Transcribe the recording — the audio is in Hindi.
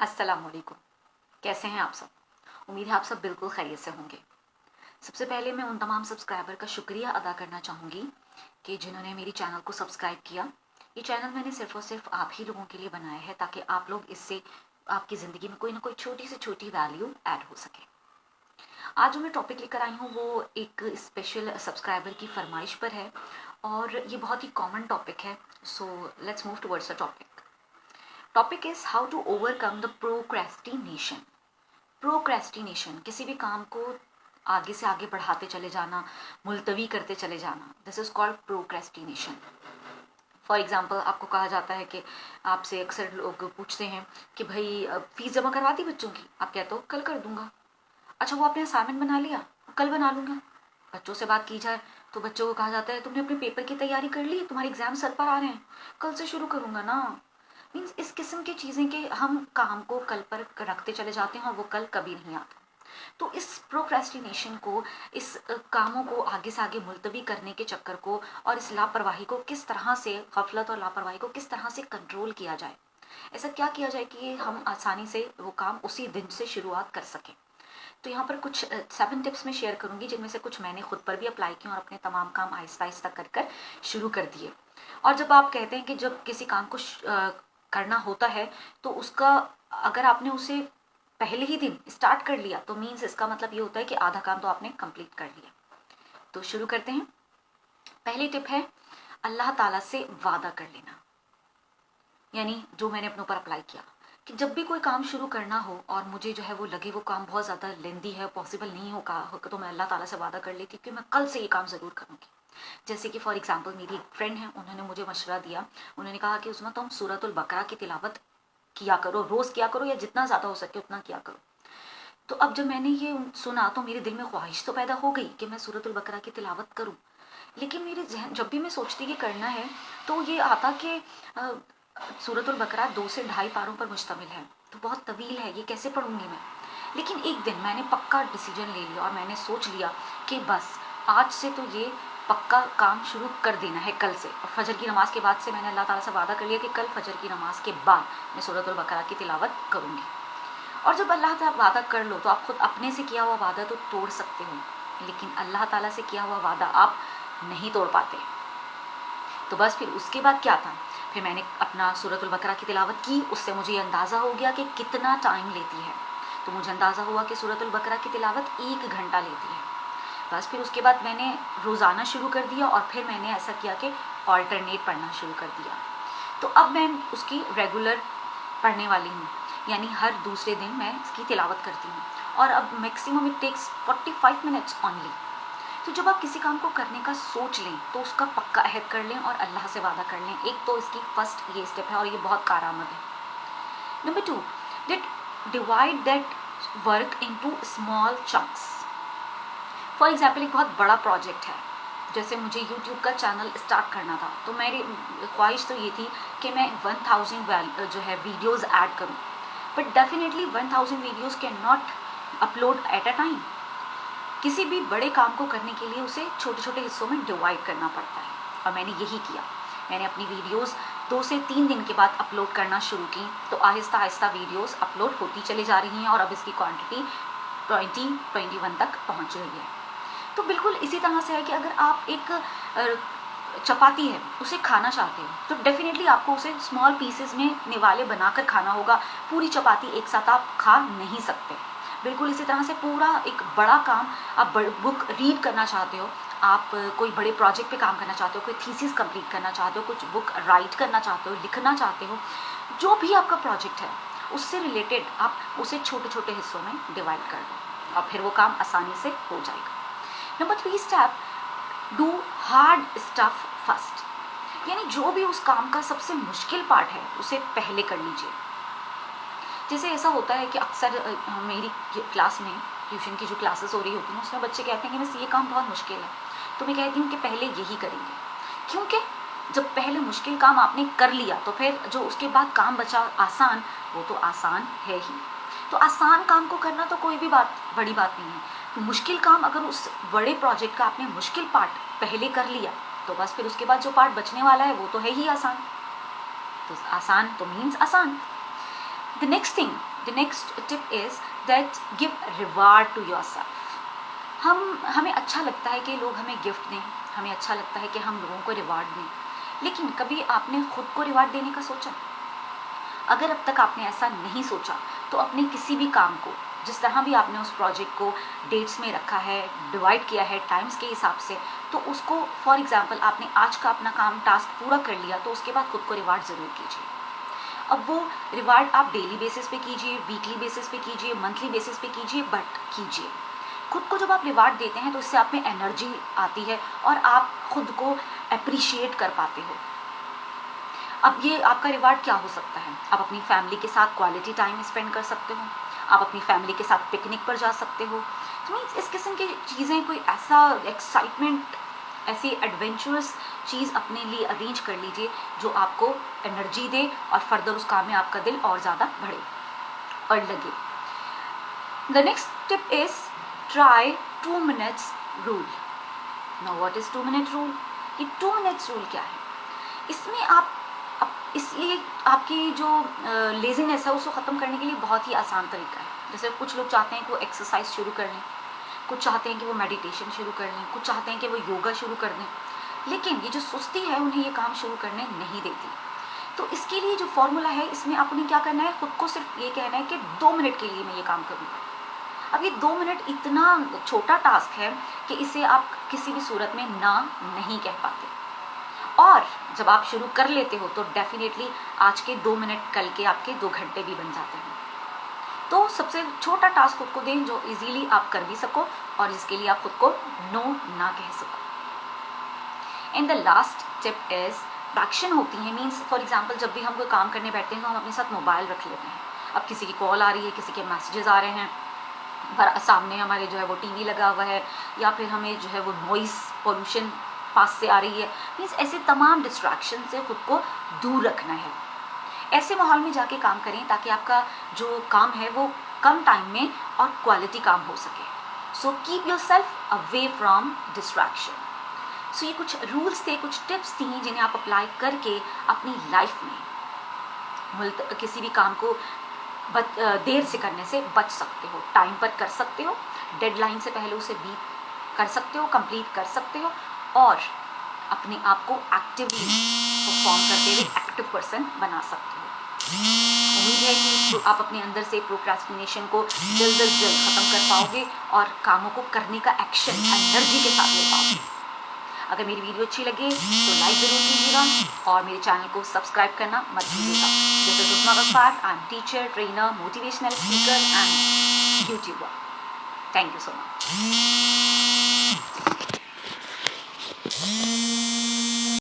अस्सलाम वालेकुम। कैसे हैं आप सब? उम्मीद है आप सब बिल्कुल खैरियत से होंगे। सबसे पहले मैं उन तमाम सब्सक्राइबर का शुक्रिया अदा करना चाहूँगी कि जिन्होंने मेरी चैनल को सब्सक्राइब किया। ये चैनल मैंने सिर्फ़ और सिर्फ आप ही लोगों के लिए बनाया है ताकि आप लोग इससे आपकी ज़िंदगी में कोई ना कोई छोटी से छोटी वैल्यू ऐड हो सके। आज जो मैं टॉपिक लेकर आई हूँ वो एक स्पेशल सब्सक्राइबर की फरमाइश पर है और ये बहुत ही कॉमन टॉपिक है। So let's move towards the topic. Topic is how to overcome the procrastination. Procrastination किसी भी काम को आगे से आगे बढ़ाते चले जाना, मुलतवी करते चले जाना, this is called procrastination. For example आपको कहा जाता है कि आपसे अक्सर लोग पूछते हैं कि भाई फीस जमा करवा दी बच्चों की, आप कहते हो कल कर दूंगा। अच्छा वो आपने असाइनमेंट बना लिया, कल बना लूँगा। बच्चों से बात की जाए तो बच्चों को कहा जाता है तुमने अपने पेपर की तैयारी कर ली, तुम्हारे एग्जाम सर पर आ रहे हैं, कल से शुरू करूँगा ना। मीन्स इस किस्म की चीज़ें कि हम काम को कल पर रखते चले जाते हैं और वो कल कभी नहीं आता। तो इस प्रोक्रेस्टिनेशन को, इस कामों को आगे से आगे मुलतवी करने के चक्कर को और इस लापरवाही को किस तरह से, गफलत और लापरवाही को किस तरह से कंट्रोल किया जाए, ऐसा क्या किया जाए कि हम आसानी से वो काम उसी दिन से शुरुआत कर सकें। तो यहाँ पर कुछ 7 टिप्स मैं शेयर करूँगी जिनमें से कुछ मैंने खुद पर भी अप्लाई किए और अपने तमाम काम आहिस्ता आहिस्ता कर शुरू कर दिए। और जब आप कहते हैं कि जब किसी काम को करना होता है तो उसका, अगर आपने उसे पहले ही दिन स्टार्ट कर लिया तो मीन्स इसका मतलब ये होता है कि आधा काम तो आपने कंप्लीट कर लिया। तो शुरू करते हैं। पहली टिप है अल्लाह ताला से वादा कर लेना। यानी जो मैंने अपने ऊपर अप्लाई किया कि जब भी कोई काम शुरू करना हो और मुझे जो है वो लगे वो काम बहुत ज़्यादा लेंदी है, पॉसिबल नहीं होगा, तो मैं अल्लाह ताला से वादा कर लेती कि मैं कल से ये काम ज़रूर करूँगी। जैसे कि फॉर एग्जांपल मेरी एक फ्रेंड है, उन्होंने मुझे मशवरा दिया। उन्होंने कहा कि उसमें तुम सूरतुल बकरा की तिलावत किया करो, रोज़ किया करो या जितना ज़्यादा हो सके उतना किया करो। तो अब जब मैंने ये सुना तो मेरे दिल में ख्वाहिश तो पैदा हो गई कि मैं सूरतुल बकरा की तिलावत करूँ। लेकिन मेरे जहन जब भी मैं सोचती कि करना है तो ये आता कि सूरतुल बकरा 2 से ढाई पारों पर मुश्तमिल है, तो बहुत तवील है, ये कैसे पढ़ूंगी मैं। लेकिन एक दिन मैंने पक्का डिसीजन ले लिया और मैंने सोच लिया कि बस आज से तो ये पक्का काम शुरू कर देना है कल से। और फजर की नमाज के बाद से मैंने अल्लाह ताला से वादा कर लिया कि कल फजर की नमाज के बाद मैं सूरतुल बकरा की तिलावत करूँगी। और जब अल्लाह ताला वादा कर लो तो आप खुद अपने से किया हुआ वादा तो तोड़ सकते हो, लेकिन अल्लाह ताला से किया हुआ वादा आप नहीं तोड़ पाते। तो बस फिर उसके बाद क्या था, फिर मैंने अपना सूरतुल बकरा की तिलावत की। उससे मुझे अंदाज़ा हो गया कि कितना टाइम लेती है। तो मुझे अंदाज़ा हुआ कि सूरतुल बकरा की तिलावत 1 घंटा लेती है। बस फिर उसके बाद मैंने रोज़ाना शुरू कर दिया और फिर मैंने ऐसा किया कि ऑल्टरनेट पढ़ना शुरू कर दिया। तो अब मैं उसकी रेगुलर पढ़ने वाली हूँ, यानी हर दूसरे दिन मैं इसकी तिलावत करती हूँ और अब maximum it takes 45 minutes only. तो जब आप किसी काम को करने का सोच लें तो उसका पक्का अहद कर लें और अल्लाह से वादा कर लें। एक तो इसकी फर्स्ट ये स्टेप है और ये बहुत कारआमद है। Number 2, that divide that work into small chunks. For example एक बहुत बड़ा प्रोजेक्ट है, जैसे मुझे यूट्यूब का चैनल स्टार्ट करना था, तो मेरी ख्वाहिश तो ये थी कि मैं 1000 जो है वीडियोज़ ऐड करूँ, but definitely 1000 videos can not upload at a time. किसी भी बड़े काम को करने के लिए उसे छोटे छोटे हिस्सों में डिवाइड करना पड़ता है और मैंने यही किया। मैंने अपनी वीडियोस 2 से 3 दिन के बाद अपलोड करना शुरू की, तो आहिस्ता आहिस्ता वीडियोस अपलोड होती चली जा रही हैं और अब इसकी क्वांटिटी 20-21 तक पहुंच रही है। तो बिल्कुल इसी तरह से है कि अगर आप एक चपाती है उसे खाना चाहते हो तो डेफिनेटली आपको उसे स्मॉल पीसेस में निवाले बनाकर खाना होगा। पूरी चपाती एक साथ आप खा नहीं सकते। बिल्कुल इसी तरह से पूरा एक बड़ा काम, आप बुक रीड करना चाहते हो, आप कोई बड़े प्रोजेक्ट पे काम करना चाहते हो, कोई थीसिस कंप्लीट करना चाहते हो, कुछ बुक राइट करना चाहते हो, लिखना चाहते हो, जो भी आपका प्रोजेक्ट है उससे रिलेटेड आप उसे छोटे छोटे हिस्सों में डिवाइड कर दो और फिर वो काम आसानी से हो जाएगा। Number 3 step, do hard stuff first. यानी जो भी उस काम का सबसे मुश्किल पार्ट है उसे पहले कर लीजिए। जैसे ऐसा होता है कि अक्सर मेरी क्लास में, ट्यूशन की जो क्लासेस हो रही होती हैं उसमें बच्चे कहते हैं कि बस ये काम बहुत मुश्किल है, तो मैं कहती हूँ कि पहले यही करेंगे, क्योंकि जब पहले मुश्किल काम आपने कर लिया तो फिर जो उसके बाद काम बचा आसान, वो तो आसान है ही। तो आसान काम को करना तो कोई भी बड़ी बात नहीं है। तो मुश्किल काम, अगर उस बड़े प्रोजेक्ट का आपने मुश्किल पार्ट पहले कर लिया तो बस फिर उसके बाद जो पार्ट बचने वाला है वो तो है ही आसान। तो आसान तो मीन्स आसान। The next tip is that give reward to yourself. हमें अच्छा लगता है कि लोग हमें गिफ्ट दें, हमें अच्छा लगता है कि हम लोगों को रिवार्ड दें, लेकिन कभी आपने खुद को रिवार्ड देने का सोचा? अगर अब तक आपने ऐसा नहीं सोचा तो अपने किसी भी काम को, जिस तरह भी आपने उस प्रोजेक्ट को डेट्स में रखा है, डिवाइड किया है टाइम्स के हिसाब से, तो उसको फॉर एग्जांपल आपने आज का अपना काम टास्क पूरा कर लिया तो उसके बाद खुद को रिवार्ड ज़रूर कीजिए। अब वो रिवार्ड आप डेली बेसिस पे कीजिए, वीकली बेसिस पे कीजिए, मंथली बेसिस पे कीजिए, बट कीजिए। खुद को जब आप रिवार्ड देते हैं तो इससे आप में एनर्जी आती है और आप खुद को अप्रिशिएट कर पाते हो। अब ये आपका रिवार्ड क्या हो सकता है? आप अपनी फैमिली के साथ क्वालिटी टाइम स्पेंड कर सकते हो, आप अपनी फैमिली के साथ पिकनिक पर जा सकते हो। मीन्स इस किस्म की चीज़ें, कोई ऐसा एक्साइटमेंट, ऐसी एडवेंचरस चीज़ अपने लिए अरेंज कर लीजिए जो आपको एनर्जी दे और फर्दर उस काम में आपका दिल और ज़्यादा बढ़े और लगे। The next tip is try 2 minutes rule. Now what is 2 minute rule? ये 2 minutes रूल क्या है? इसमें आप इसलिए आपकी जो लेज़ीनेस है उसको ख़त्म करने के लिए बहुत ही आसान तरीका है। जैसे कुछ लोग चाहते हैं कि वो एक्सरसाइज शुरू कर लें, कुछ चाहते हैं कि वो मेडिटेशन शुरू कर लें, कुछ चाहते हैं कि वो योगा शुरू कर दें, लेकिन ये जो सुस्ती है उन्हें ये काम शुरू करने नहीं देती। तो इसके लिए जो फॉर्मूला है, इसमें आपने क्या करना है, खुद को सिर्फ ये कहना है कि 2 मिनट के लिए मैं ये काम करूँगा। अब ये 2 मिनट इतना छोटा टास्क है कि इसे आप किसी भी सूरत में ना नहीं कह पाते, और जब आप शुरू कर लेते हो तो डेफिनेटली आज के 2 मिनट कल के आपके 2 घंटे भी बन जाते हैं। तो सबसे छोटा टास्क खुद को दें जो इजीली आप कर भी सको और जिसके लिए आप खुद को नो ना कह सको। And the last tip is action होती है, मीन्स फॉर एग्जाम्पल जब भी हम कोई काम करने बैठते हैं तो हम अपने साथ मोबाइल रख लेते हैं। अब किसी की कॉल आ रही है, किसी के मैसेजेस आ रहे हैं, पर सामने हमारे जो है वो टीवी लगा हुआ है, या फिर हमें जो है वो नॉइस पोल्यूशन पास से आ रही है। मीन्स ऐसे तमाम डिस्ट्रैक्शन से खुद को दूर रखना है। ऐसे माहौल में जाके काम करें ताकि आपका जो काम है वो कम टाइम में और क्वालिटी काम हो सके। So keep yourself away from distraction. So ये कुछ रूल्स थे, कुछ टिप्स थी जिन्हें आप अप्लाई करके अपनी लाइफ में किसी भी काम को देर से करने से बच सकते हो, टाइम पर कर सकते हो, डेडलाइन से पहले उसे बीट कर सकते हो, कंप्लीट कर सकते हो, और अपने आप को एक्टिवली परफॉर्म करते हुए एक्टिव पर्सन बना सकते हो। उम्मीद है कि आप अपने अंदर से प्रोक्रेस्टिनेशन को जल्द अज जल्द ख़त्म कर पाओगे और कामों को करने का एक्शन एनर्जी के साथ ले पाओगे। अगर मेरी वीडियो अच्छी लगे तो लाइक ज़रूर कीजिएगा और मेरे चैनल को सब्सक्राइब करना मत भूलिएगा। This is Usma Gaffar, I am teacher, trainer, motivational speaker and YouTuber. Thank you so much.